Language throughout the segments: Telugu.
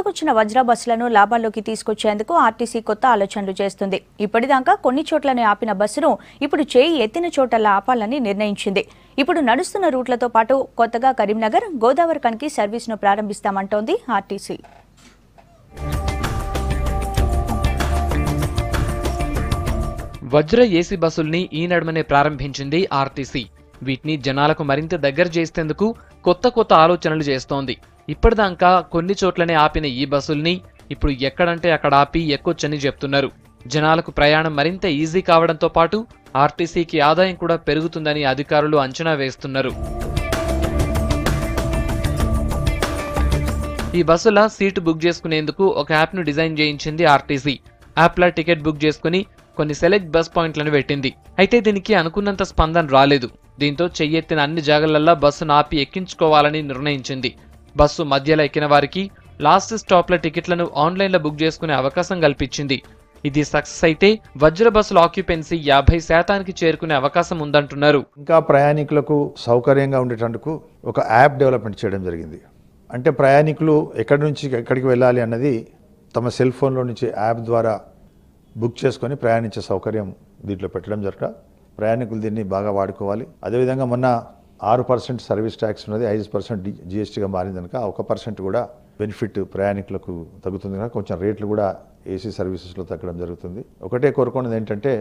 కొత్తకొచ్చిన వజ్ర బస్సులను లాభాల్లోకి తీసుకొచ్చేందుకు ఆర్టీసీ కొత్త ఆలోచనలు చేస్తుంది. ఇప్పటిదాకా కొన్ని చోట్లను ఆపిన బస్సును ఇప్పుడు చేయి ఎత్తిన చోటల్లా ఆపాలని నిర్ణయించింది. ఇప్పుడు నడుస్తున్న రూట్లతో పాటు కొత్తగా కరీంనగర్, గోదావరిఖనికి సర్వీసును ప్రారంభిస్తామంటోంది ఆర్టీసీ. వజ్ర ఏసీ బస్సుల్ని ఈ నడుమనే ప్రారంభించింది ఆర్టీసీ. వీటిని జనాలకు మరింత దగ్గర చేసేందుకు కొత్త ఆలోచనలు చేస్తోంది. ఇప్పటిదాకా కొన్ని చోట్లనే ఆపిన ఈ బస్సుల్ని ఇప్పుడు ఎక్కడంటే అక్కడ ఆపి ఎక్కొచ్చని చెప్తున్నారు. జనాలకు ప్రయాణం మరింత ఈజీ కావడంతో పాటు ఆర్టీసీకి ఆదాయం కూడా పెరుగుతుందని అధికారులు అంచనా వేస్తున్నారు. ఈ బస్సుల సీటు బుక్ చేసుకునేందుకు ఒక యాప్ను డిజైన్ చేయించింది ఆర్టీసీ. యాప్లా టికెట్ బుక్ చేసుకుని కొన్ని సెలెక్ట్ బస్ పాయింట్లను పెట్టింది. అయితే దీనికి అనుకున్నంత స్పందన రాలేదు. దీంతో చెయ్యెత్తిన అన్ని జాగలల్లా బస్సును ఆపి ఎక్కించుకోవాలని నిర్ణయించింది. బస్సు మధ్యలో ఎక్కిన వారికి లాస్ట్ స్టాప్ల టికెట్లను ఆన్లైన్లో బుక్ చేసుకునే అవకాశం కల్పించింది. ఇది సక్సెస్ అయితే వజ్ర బస్సుల ఆక్యుపెన్సీ 50% చేరుకునే అవకాశం ఉందంటున్నారు. ఇంకా ప్రయాణికులకు సౌకర్యంగా ఉండేటందుకు ఒక యాప్ డెవలప్మెంట్ చేయడం జరిగింది. అంటే ప్రయాణికులు ఎక్కడి నుంచి ఎక్కడికి వెళ్ళాలి అన్నది తమ సెల్ ఫోన్లో నుంచి యాప్ ద్వారా బుక్ చేసుకొని ప్రయాణించే సౌకర్యం దీంట్లో పెట్టడం జరగ. ప్రయాణికులు దీన్ని బాగా వాడుకోవాలి. అదేవిధంగా మొన్న 6% సర్వీస్ ట్యాక్స్ ఉన్నది 5% జిఎస్టీగా మారింది కనుక 1% కూడా బెనిఫిట్ ప్రయాణికులకు తగ్గుతుంది కనుక కొంచెం రేట్లు కూడా ఏసీ సర్వీసెస్లో తగ్గడం జరుగుతుంది. ఒకటే కోరుకున్నది ఏంటంటే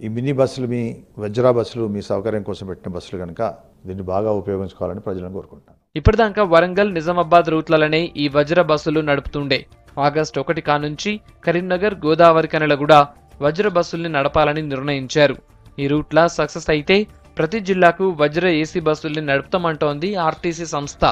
ఈ మినీ బస్సులు, మీ వజ్రా బస్సులు మీ సౌకర్యం కోసం పెట్టిన బస్సులు కనుక దీన్ని బాగా ఉపయోగించుకోవాలని ప్రజలను కోరుకుంటున్నాను. ఇప్పటిదాకా వరంగల్, నిజామాబాద్ రూట్లలోనే ఈ వజ్ర బస్సులు నడుపుతుండే. ఆగస్టు 1 కానుంచి కరీంనగర్, గోదావరిఖనిలో కూడా వజ్ర బస్సుల్ని నడపాలని నిర్ణయించారు. ఈ రూట్ల సక్సెస్ అయితే ప్రతి జిల్లాకు వజ్ర ఏసీ బస్సుల్ని నడుపుతామంటోంది ఆర్టీసీ సంస్థ.